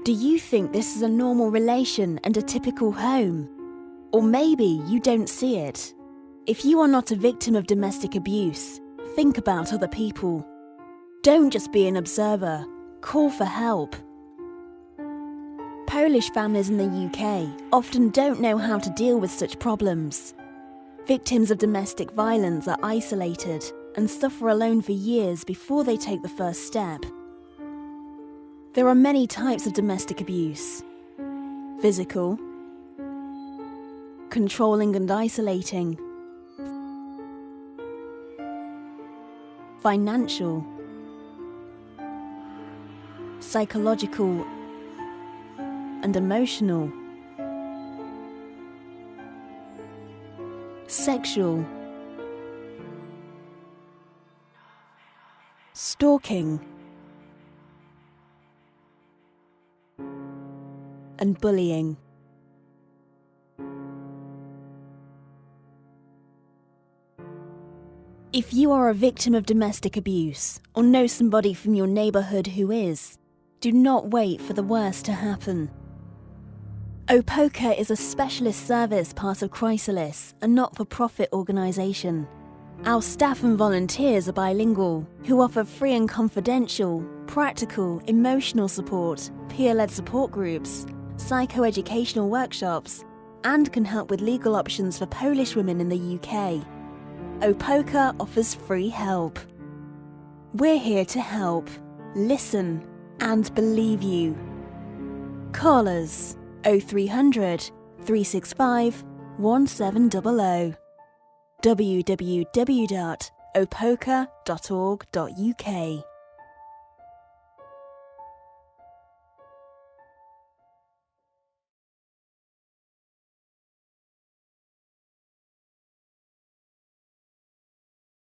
Do you think this is a normal relation and a typical home? Or maybe you don't see it. If you are not a victim of domestic abuse, think about other people. Don't just be an observer, call for help. Polish families in the UK often don't know how to deal with such problems. Victims of domestic violence are isolated and suffer alone for years before they take the first step. There are many types of domestic abuse: physical, controlling and isolating, financial, psychological, and emotional, sexual, stalking, and bullying. If you are a victim of domestic abuse or know somebody from your neighbourhood who is, do not wait for the worst to happen. Opoka is a specialist service part of Chrysalis, a not-for-profit organisation. Our staff and volunteers are bilingual, who offer free and confidential, practical, emotional support, peer-led support groups, psychoeducational workshops, and can help with legal options for Polish women in the UK. Opoka offers free help. We're here to help, listen, and believe you. Call us 0300 365 1700 www.opoka.org.uk